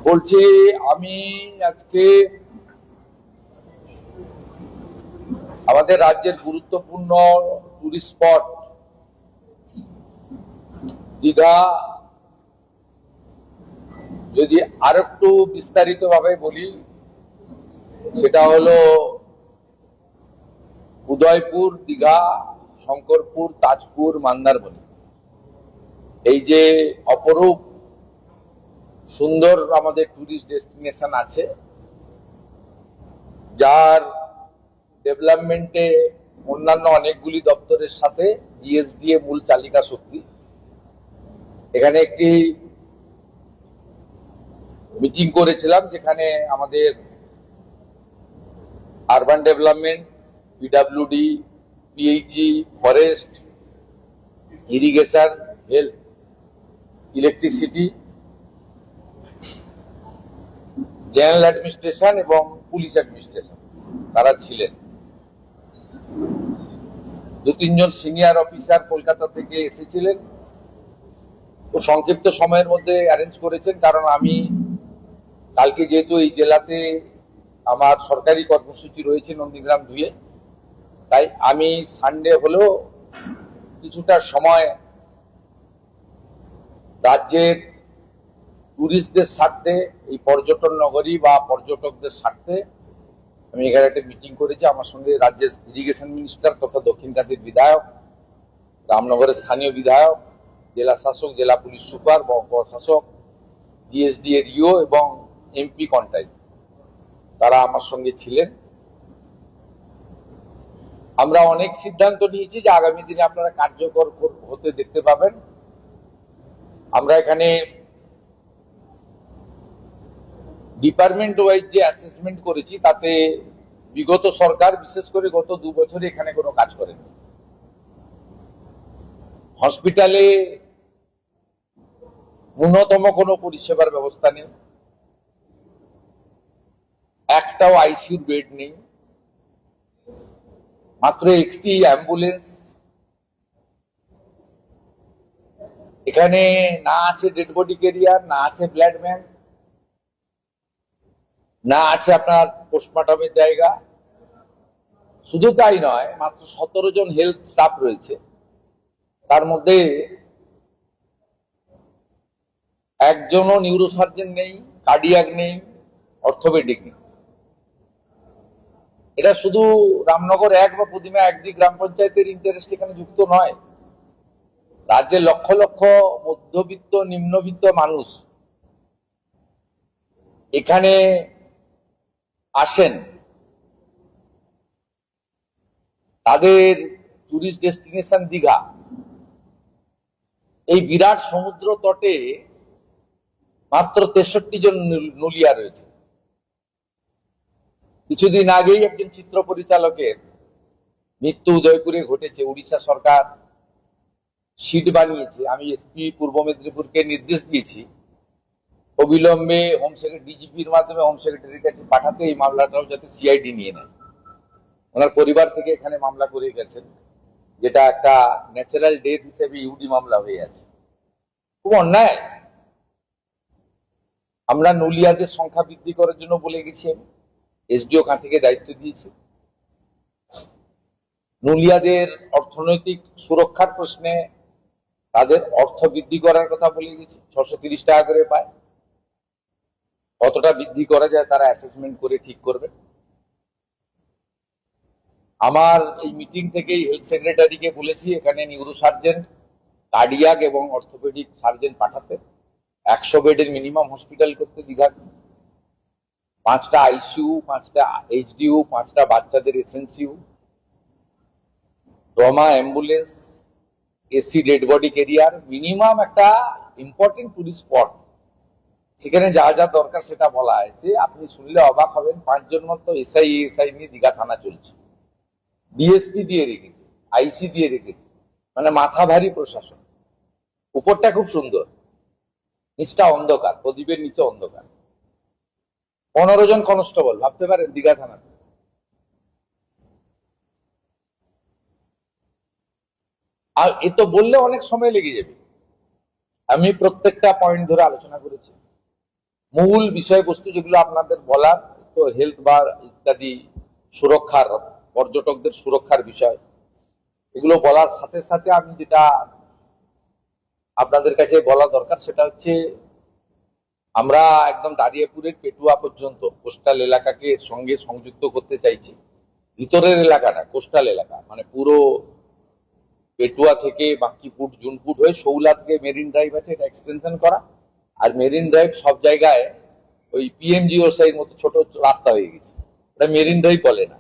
বলছি আমি আজকে আমাদের রাজ্যের গুরুত্বপূর্ণ টুরিস্ট স্পট দীঘা যদি আর একটু বিস্তারিত ভাবে বলি, সেটা হলো উদয়পুর, দীঘা, শঙ্করপুর, তাজপুর, মন্দারমণি। এই যে অপরূপ সুন্দর আমাদের টুরিস্ট ডেস্টিনেশন আছে, যার ডেভেলপমেন্টে অন্যান্য অনেকগুলি দপ্তরের সাথে জিএসডিএ মূল চালিকা শক্তি। এখানে একটি মিটিং করেছিলাম, যেখানে আমাদের urban development, PWD, PHE, forest, irrigation, health, electricity, general administration এবং পুলিশ অ্যাডমিনিস্ট্রেশন তারা ছিলেন। দু তিনজন সিনিয়র অফিসার কলকাতা থেকে এসেছিলেন। তো সংক্ষিপ্ত সময়ের মধ্যে অ্যারেঞ্জ করেছেন, কারণ আমি কালকে যেহেতু এই জেলাতে আমার সরকারি কর্মসূচি রয়েছে নন্দীগ্রাম ধুয়ে, তাই আমি সানডে হলেও কিছুটা সময় রাজ্যের টুরিস্টদের স্বার্থে, এই পর্যটন নগরী বা পর্যটকদের স্বার্থে আমি এখানে একটা মিটিং করেছি। আমার সঙ্গে রাজ্যের ইরিগেশন মিনিস্টার তথা দক্ষিণকান্দির বিধায়ক, রামনগরের স্থানীয় বিধায়ক, জেলা শাসক, জেলা পুলিশ সুপার, প্রশাসক, জিএসডি এর ইও এবং এমপি কন্টাই, তারা আমার সঙ্গে ছিলেন। আমরা অনেক সিদ্ধান্ত নিয়েছি যে আগামী দিনে আপনারা কার্যকর হতে দেখতে পাবেন। আমরা এখানে ডিপার্টমেন্ট ওয়াইজ যে অ্যাসেসমেন্ট করেছি, তাতে বিগত সরকার বিশেষ করে গত 2 বছরে এখানে কোনো কাজ করেনি। হসপিটালে ন্যূনতম কোনো পরিষেবার ব্যবস্থা নেই, একটাও আইসিইউ বেড নেই, মাত্র একটি অ্যাম্বুলেন্স। এখানে না আছে ডেড বডি ক্যারিয়ার, না আছে ব্লাড ব্যাংক, না আছে আপনার পোস্টমর্টমের জায়গা। শুধু তাই নয়, মাত্র 17 জন হেলথ স্টাফ রয়েছে, তার মধ্যে একজনও নিউরোসার্জন নেই, কার্ডিয়াক নেই, অর্থোপেডিক নেই। এটা শুধু রামনগর 1 বা প্রতিমা 1 গ্রাম পঞ্চায়েতের ইন্টারেস্ট এখানে যুক্ত নয়। রাজ্যের লক্ষ লক্ষ মধ্যবিত্ত, নিম্নবিত্ত মানুষ এখানে আসেন, তাদের টুরিস্ট ডেস্টিনেশন দীঘা। এই বিরাট সমুদ্র তটে মাত্র 63 জন নুলিয়া রয়েছে। কিছুদিন আগেই একজন চিত্র পরিচালকের মৃত্যু উদয়পুরে ঘটেছে। উড়িষ্যা সরকার শিট বানিয়েছে। আমি এসপি পূর্ব মেদিনীপুরকে নির্দেশ দিয়েছি অবিলম্বে হোম সেক্রেটারি, ডিজিপির মাধ্যমে হোম সেক্রেটারির কাছে পাঠাতে, এই মামলাটাও যাতে সিআইডি নিয়ে নেয়। ওনার পরিবার থেকে এখানে মামলা করে গেছেন, যেটা একটা ন্যাচারাল ডেথ হিসেবে ইউডি মামলা হয়ে আছে। খুব অন্যায়। আমরা নুলিয়াদের সংখ্যা বৃদ্ধি করার জন্য বলে গেছি, এসডিও থেকে দায়িত্ব দিয়েছি। নুলিয়াদের অর্থনৈতিক সুরক্ষার প্রশ্নে তাদের অর্থ বৃদ্ধি করার কথা বলে গেছি। 630 টাকা করে পায়, কতটা বৃদ্ধি করা যায় তারা অ্যাসেসমেন্ট করে ঠিক করবে। আমার এই মিটিং থেকেই হেলথ সেক্রেটারিকে বলেছি এখানে নিউরোসার্জন, কার্ডিয়াক এবং অর্থোপেডিক সার্জন পাঠাতে, 100 বেডের মিনিমাম হসপিটাল করতে দীঘা, 5টা আইসিইউ, 5টা এইচডিইউ, 5টা বাচ্চাদের SNCU, trauma ambulance, AC dead body career, minimum একটা ইম্পর্টেন্ট টুরিস্ট স্পট। সেখানে যা যা দরকার সেটা বলা হয়েছে। আপনি শুনলে অবাক হবেন, 5 জন মতো এসআই নিয়ে দীঘা থানা চলছে, ডিএসপি দিয়ে রেখেছে, আইসি দিয়ে রেখেছে। মানে মাথা ভারী প্রশাসন। উপরটা খুব সুন্দর, নিচটা অন্ধকার, প্রদীপের নিচে অন্ধকার। 15 জন কনস্টেবল, ভাবতে পারেন দীঘা থানাতে। আর এ তো বললে অনেক সময় লেগে যাবে। আমি প্রত্যেকটা পয়েন্ট ধরে আলোচনা করেছি। মূল বিষয়বস্তু যেগুলো আপনাদের বলার, তো হেলথ বা ইত্যাদি সুরক্ষার, পর্যটকদের সুরক্ষার বিষয়, এগুলো বলার সাথে সাথে আমি যেটা আপনাদের কাছে বলা দরকার সেটা হচ্ছে আমরা একদম দাঁড়িয়াপুরের পেটুয়া পর্যন্ত কোস্টাল এলাকাকে এর সঙ্গে সংযুক্ত করতে চাইছি। ভিতরের এলাকাটা কোস্টাল এলাকা, মানে পুরো পেটুয়া থেকে বাঙ্কিপুট জুনপুট হয়ে শৌলা থেকে মেরিন ড্রাইভ আছে, এটা এক্সটেনশন করা। আর মেরিন ড্রাইভ সব জায়গায় ওই পিএমজিওসাই মতো ছোট রাস্তা হয়ে গেছে, এটা মেরিন ড্রাইভ বলে না।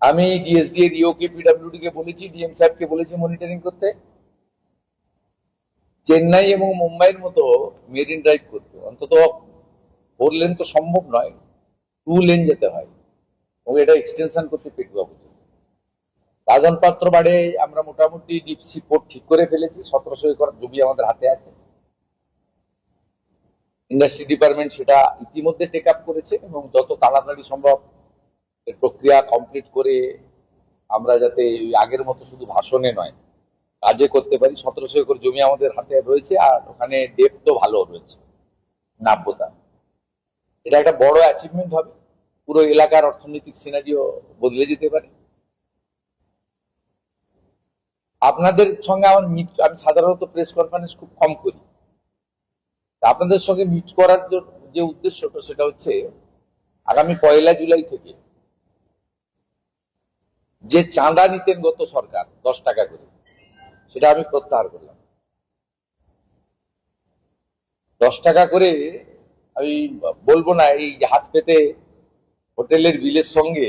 আমি ডিএসডি এর ইও কে পিডব্লিউডি কে বলেছি, ডিএম সাহেবকে বলেছি মনিটরিং করতে, চেন্নাই এবং মুম্বাইয়ের মতো মেরিন ড্রাইভ করতে। অন্তত 4 লেন তো সম্ভব নয়, 2 লেন যেতে হয়, এবং এটা এক্সটেনশন করতে পেটুয়া পর্যন্ত। রাজন পাত্র বাড়ে আমরা মোটামুটি ডিপ সি পোর্ট ঠিক করে ফেলেছি, 1700 একর জমি আমাদের হাতে আছে। ইন্ডাস্ট্রি ডিপার্টমেন্ট সেটা ইতিমধ্যে টেক আপ করেছে, এবং যত তাড়াতাড়ি সম্ভব এর প্রক্রিয়া কমপ্লিট করে আমরা যাতে আগের মতো শুধু ভাষণে নয় কাজে করতে পারি। 1700 একর জমি আমাদের হাতে রয়েছে, আর ওখানে ডেপথ তো ভালো রয়েছে, নাব্যতা। এটা একটা বড় অ্যাচিভমেন্ট হবে, পুরো এলাকার অর্থনৈতিক সিনারিও বদলে যেতে পারে। আপনাদের সঙ্গে আমার আমি সাধারণত প্রেস কনফারেন্স খুব কম করি, আপনাদের সঙ্গে মিট করার যে উদ্দেশ্যটা সেটা হচ্ছে আগামী 1 জুলাই থেকে যে চাঁদা নিতেন গত সরকার 10 টাকা করে, সেটা আমি প্রত্যাহার করলাম। 10 টাকা করে আমি বলবো না, এই হাত পেতে হোটেলের বিলের সঙ্গে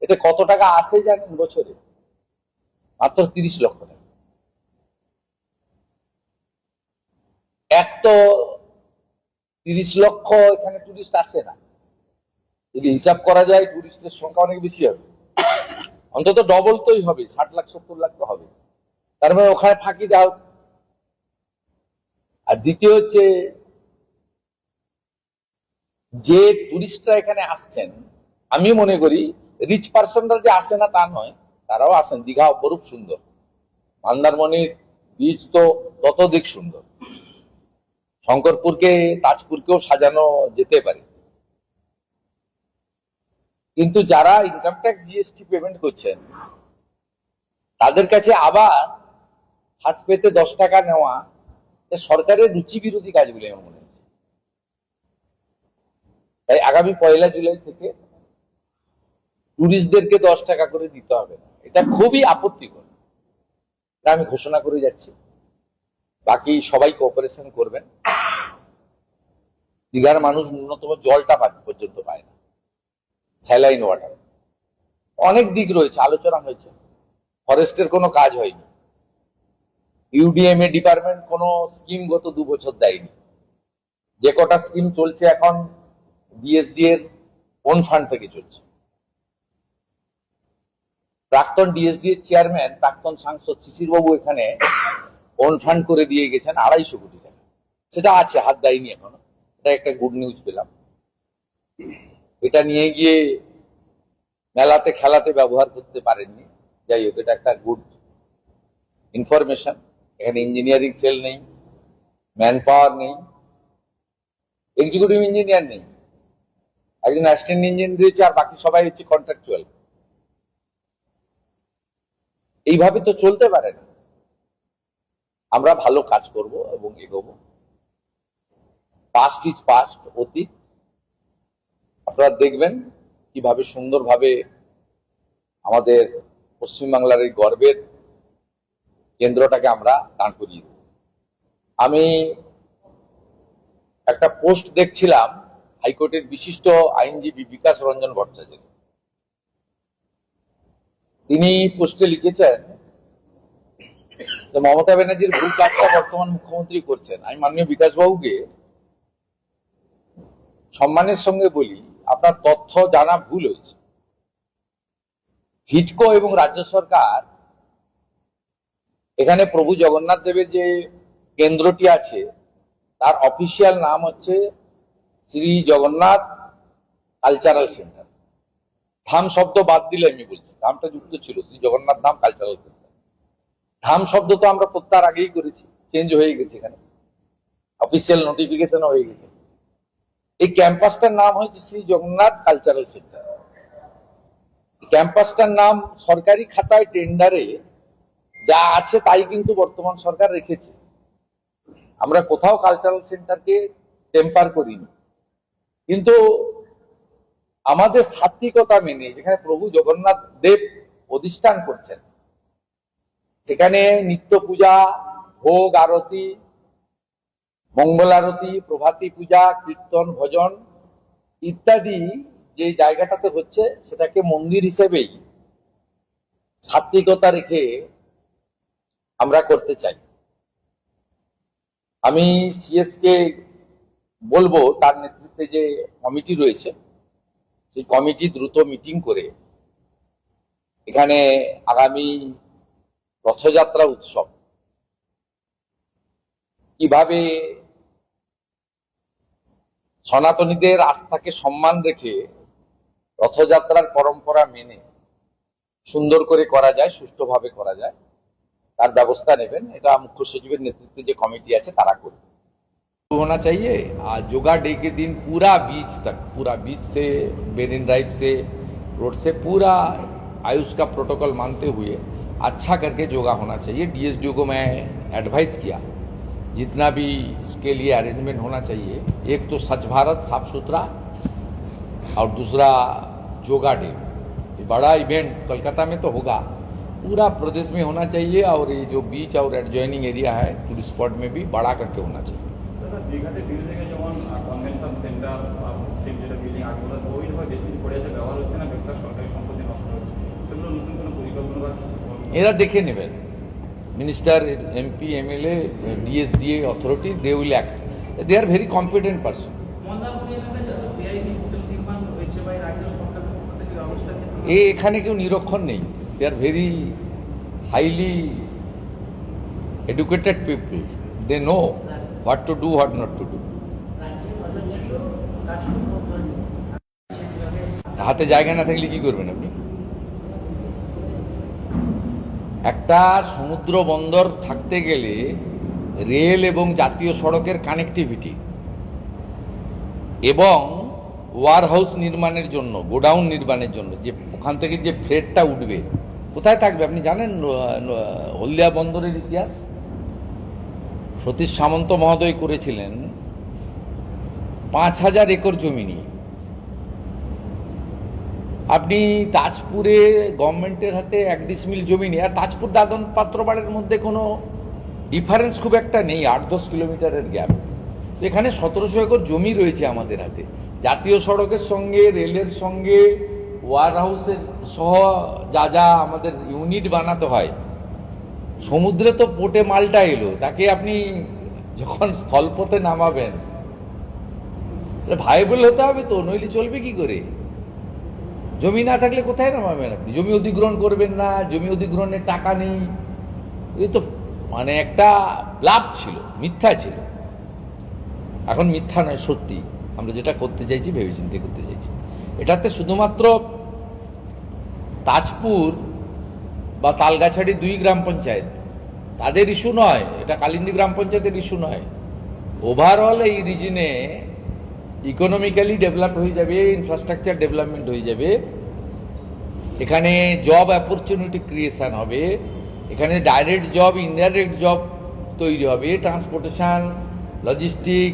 এতে কত টাকা আসে জানেন বছরে? মাত্র 30 লক্ষ টাকা। এক তো 30 লক্ষ এখানে টুরিস্ট আসে না, যদি হিসাব করা যায় টুরিস্টের সংখ্যা অনেক বেশি হবে, অন্তত ডবল তোই হবে, 60 লাখ 70 লাখ তো হবে। তার মানে ওখানে ফাঁকি দাও। আর দ্বিতীয় হচ্ছে যে টুরিস্টরা এখানে আসছেন, আমি মনে করি রিচ পার্সনরা যে আসে না তা নয়, তারাও আসেন। দীঘা অপরূপ সুন্দর, মন্দারমণির বীচ তো ততোধিক সুন্দর, শঙ্করপুরকে তাজপুরকেও সাজানো যেতে পারে। কিন্তু যারা ইনকাম ট্যাক্স জিএসটি পেমেন্ট করছেন তাদের কাছে আবার হাত পেতে 10 টাকা নেওয়া সরকারের রুচি বিরোধী কাজ বলে আমার মনে হচ্ছে। তাই আগামী 1 জুলাই থেকে টুরিস্টদেরকে 10 টাকা করে দিতে হবে না, এটা খুবই আপত্তিকর। এটা আমি ঘোষণা করে যাচ্ছি, বাকি সবাই কোঅপারেশন করবেন। দীঘার মানুষ ন্যূনতম জলটা পর্যন্ত পায় না, স্যালাইন ওয়াটার। অনেক দিক রয়েছে, আলোচনা হয়েছে, ফরেস্টের কোনো কাজ হয়নি, ইউডিএমএ ডিপার্টমেন্ট কোনো স্কিম গত 2 বছর দেয়নি। যে কটা স্কিম চলছে এখন ডিএসডি এর ওন ফান্ড থেকে চলছে। প্রাক্তন ডিএসডি এর চেয়ারম্যান, প্রাক্তন সাংসদ শিশির বাবু এখানে ওন ফান্ড করে দিয়ে গেছেন 250 কোটি টাকা, সেটা আছে, হাত দেয়নি এখনো। এটা একটা গুড নিউজ পেলাম। এটা নিয়ে গিয়ে মেলাতে খেলাতে ব্যবহার করতে পারেননি, যাই হোক এটা একটা গুড ইনফরমেশন। এখানে ইঞ্জিনিয়ারিং সেল নেই, ম্যান পাওয়ার নেই, এক্সিকিউটিভ ইঞ্জিনিয়ার নেই, একজন অ্যাসিস্ট্যান্ট ইঞ্জিনিয়ার রয়েছে, আর বাকি সবাই হচ্ছে কন্ট্রাকচুয়াল। এইভাবে তো চলতে পারে না। আমরা ভালো কাজ করব এবং এগোবো। পাস্ট ইজ পাস্ট, অতীত। আপনারা দেখবেন কিভাবে সুন্দরভাবে আমাদের পশ্চিমবাংলার এই গর্বের কেন্দ্রটাকে আমরা দাঁড় করিয়ে দেব। আমি একটা পোস্ট দেখছিলাম হাইকোর্টের বিশিষ্ট আইনজীবী বিকাশ রঞ্জন ভট্টাচার্য, তিনি পোস্টে লিখেছেন যে মমতা ব্যানার্জির ভুল কাজটা বর্তমান মুখ্যমন্ত্রী করছেন। আমি মাননীয় বিকাশ বাবুকে সম্মানের সঙ্গে বলি, আপনার তথ্য জানা ভুল হয়েছে। হিডকো এবং রাজ্য সরকার এখানে প্রভু জগন্নাথ দেবের যে কেন্দ্রটি আছে তার অফিসিয়াল নাম হচ্ছে শ্রী জগন্নাথ কালচারাল সেন্টার। ধাম শব্দ বাদ দিলে আমি বলছি, ধামটা যুক্ত ছিল, শ্রী জগন্নাথ ধাম কালচারাল সেন্টার। ধাম শব্দ তো আমরা প্রত্যাহার আগেই করেছি, চেঞ্জ হয়ে গেছে এখানে। অফিসিয়াল নোটিফিকেশন হয়ে গেছে। এই ক্যাম্পাসটার নাম হচ্ছে শ্রী জগন্নাথ কালচারাল সেন্টার। ক্যাম্পাসটার নাম সরকারি খাতায় টেন্ডারে যা আছে তাই কিন্তু বর্তমান সরকার রেখেছে। আমরা কোথাও কালচারাল সেন্টারকে টেম্পার করিনি, কিন্তু আমাদের সাত্বিকতা মেনে যেখানে প্রভু জগন্নাথ দেব অধিষ্ঠান করছেন, সেখানে নিত্য পূজা, ভোগ আরতি, মঙ্গল আরতি, প্রভাতী পূজা, কীর্তন, ভজন ইত্যাদি যে জায়গাটাতে হচ্ছে সেটাকে মন্দির হিসেবেই সাত্বিকতা রেখে আমরা করতে চাই। আমি সিএস কে বলবো তার নেতৃত্বে যে কমিটি রয়েছে সেই কমিটি দ্রুত মিটিং করে এখানে আগামী রথযাত্রা উৎসব কিভাবে সনাতনীদের আস্থাকে সম্মান রেখে রথযাত্রার পরম্পরা মেনে সুন্দর করে করা যায়, সুষ্ঠুভাবে করা যায়, তার ব্যবস্থা নেবেন। এটা মুখ্য সচিবের নেতৃত্বে যে কমিটি আছে তারা করবে। होना चाहिए। आज योगा डे के दिन पूरा बीच से मेरिन ड्राइव से रोड से पूरा आयुष का प्रोटोकॉल मानते हुए अच्छा करके योगा होना चाहिए। डीएसडीओ को मैं एडवाइस किया जितना भी इसके लिए अरेंजमेंट होना चाहिए, एक तो स्वच्छ भारत साफ सुथरा और दूसरा योगा डे, बड़ा इवेंट कोलकाता में तो होगा, पूरा प्रदेश में होना चाहिए। और ये जो बीच और एडजॉइनिंग एरिया है टूरिस्ट स्पॉट में भी बड़ा करके होना चाहिए। দীঘাতে বিল্ডিংয়ে যেমন কনভেনশন সেন্টার স্ট্রিট যেটা বিল্ডিং আগেগুলো ওইভাবে বেশি দিন পড়ে আছে, ব্যবহার হচ্ছে না, বেকার সরকারি সম্পত্তি নষ্ট হচ্ছে, সেগুলো নতুন কোনো পরিকল্পনা বা এরা দেখে নেবেন। Minister, MP, MLA, DSDA authority, they will act. They are very competent person. এখানে কেউ নিরক্ষর নেই। They are very highly educated people. They know what to do, what not to do. হাতে জায়গা না থাকলে কি করবেন আপনি? একটা সমুদ্র বন্দর থাকতে গেলে রেল এবং জাতীয় সড়কের কানেক্টিভিটি এবং ওয়ার হাউস নির্মাণের জন্য, গোডাউন নির্মাণের জন্য যে ওখান থেকে যে ফ্রেটটা উঠবে কোথায় থাকবে আপনি জানেন? হলদিয়া বন্দরের ইতিহাস সতীশ সামন্ত মহোদয় করেছিলেন 5000 একর জমি নিয়ে। আপনি তাজপুরে গভর্নমেন্টের হাতে 1 ডিসমিল জমি নিয়ে, আর তাজপুর দাদন পাত্রবাড়ের মধ্যে কোনো ডিফারেন্স খুব একটা নেই, 8-10 কিলোমিটারের গ্যাপ। এখানে 1700 একর জমি রয়েছে আমাদের হাতে। জাতীয় সড়কের সঙ্গে, রেলের সঙ্গে, ওয়ার হাউসের সহ যা যা আমাদের ইউনিট বানাতে হয়, সমুদ্রে তো পোর্টে মালটা এলো, তাকে আপনি যখন স্থলপথে নামাবেন ভাইবল হতে হবে তো, নইলে চলবে কি করে? জমি না থাকলে কোথায় নামাবেন আপনি? জমি অধিগ্রহণ করবেন না, জমি অধিগ্রহণের টাকা নেই। এই তো মানে একটা ব্লাফ ছিল, মিথ্যা ছিল। এখন মিথ্যা নয়, সত্যি। আমরা যেটা করতে চাইছি ভেবেচিন্তে করতে চাইছি। এটাতে শুধুমাত্র তাজপুর বা তালগাছাড়ি 2 গ্রাম পঞ্চায়েত তাদের ইস্যু নয়, এটা কালিন্দী গ্রাম পঞ্চায়েতের ইস্যু নয়। ওভারঅল এই রিজনে ইকোনমিক্যালি ডেভেলপ হয়ে যাবে, ইনফ্রাস্ট্রাকচার ডেভেলপমেন্ট হয়ে যাবে, এখানে জব অপরচুনিটি ক্রিয়েশন হবে, এখানে ডাইরেক্ট জব, ইনডাইরেক্ট জব তৈরি হবে, ট্রান্সপোর্টেশন, লজিস্টিক,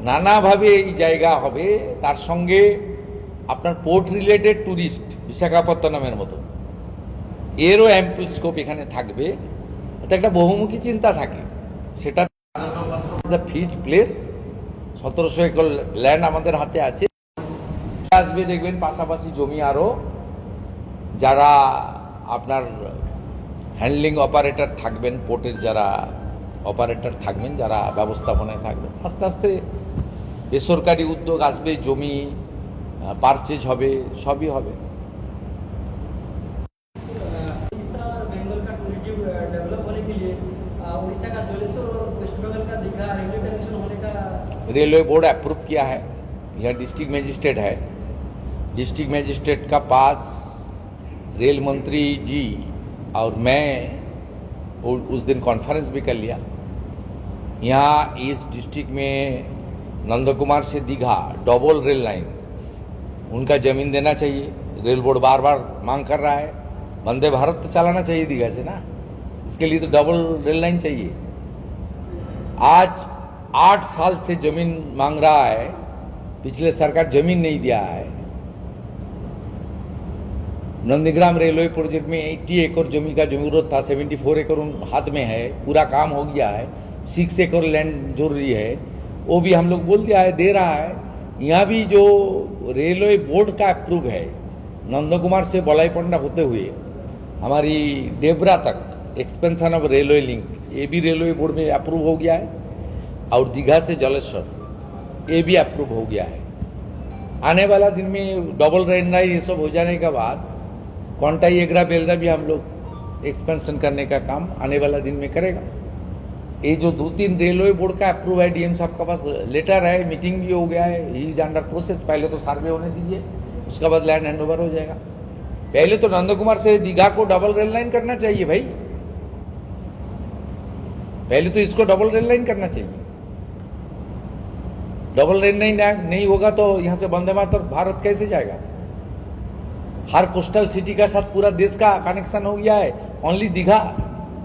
নানাভাবে এই জায়গা হবে। তার সঙ্গে আপনার পোর্ট রিলেটেড ট্যুরিস্ট, বিশাখাপত্তনমের মতো, এরও অ্যাম্পল স্কোপ এখানে থাকবে। এটা একটা বহুমুখী চিন্তা থাকে। সেটা ফিট প্লেস, 1700 একর ল্যান্ড আমাদের হাতে আছে। আসবে দেখবেন পাশাপাশি জমি আরও যারা আপনার হ্যান্ডলিং অপারেটর থাকবেন, পোর্টের যারা অপারেটর থাকবেন, যারা ব্যবস্থাপনায় থাকবেন, আস্তে আস্তে বেসরকারি উদ্যোগ আসবে, জমি পারচেজ হবে, সবই হবে। रेलवे बोर्ड अप्रूव किया है, यह डिस्ट्रिक्ट मजिस्ट्रेट है। डिस्ट्रिक्ट मजिस्ट्रेट का पास रेल मंत्री जी और मैं उस दिन कॉन्फ्रेंस भी कर लिया। यहाँ इस डिस्ट्रिक्ट में नंदकुमार से दीघा डबल रेल लाइन, उनका जमीन देना चाहिए। रेल बोर्ड बार बार मांग कर रहा है, वंदे भारत तो चलाना चाहिए दीघा से ना, इसके लिए तो डबल रेल लाइन चाहिए। आज 8 साल से जमीन मांग रहा है, पिछले सरकार जमीन नहीं दिया है। नंदीग्राम रेलवे प्रोजेक्ट में 80 एकड़ जमीन का जरूरत था, 74 एकड़ हाथ में है, पूरा काम हो गया है। 6 एकड़ लैंड जरूरी है, वो भी हम लोग बोल दिया है, दे रहा है। यहाँ भी जो रेलवे बोर्ड का अप्रूव है, नंदकुमार से बलाईपंडा होते हुए हमारी डेबरा तक एक्सपेंशन ऑफ रेलवे लिंक, ये भी रेलवे बोर्ड में अप्रूव हो गया है। और दीघा से जलेश्वर ये भी अप्रूव हो गया है। आने वाला दिन में डबल रेल लाइन ये सब हो जाने के बाद कोंटाई एग्रा बेलदा भी हम लोग एक्सपेंशन करने का काम आने वाला दिन में करेगा। ये जो 2-3 रेलवे बोर्ड का अप्रूव है, डीएम साहब का पास लेटर है, मीटिंग भी हो गया है, ही इज अंडर प्रोसेस। पहले तो सर्वे होने दीजिए, उसके बाद लैंड हैंडओवर हो जाएगा। पहले तो नंदकुमार से दीघा को डबल रेल लाइन करना चाहिए भाई, पहले तो इसको डबल रेल लाइन करना चाहिए। डबल रेल लाइन नहीं होगा तो यहां से वंदे मातरम भारत कैसे जाएगा? हर कोस्टल सिटी का साथ पूरा देश का कनेक्शन हो गया है, only Digha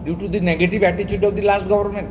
due to the negative attitude of the last government.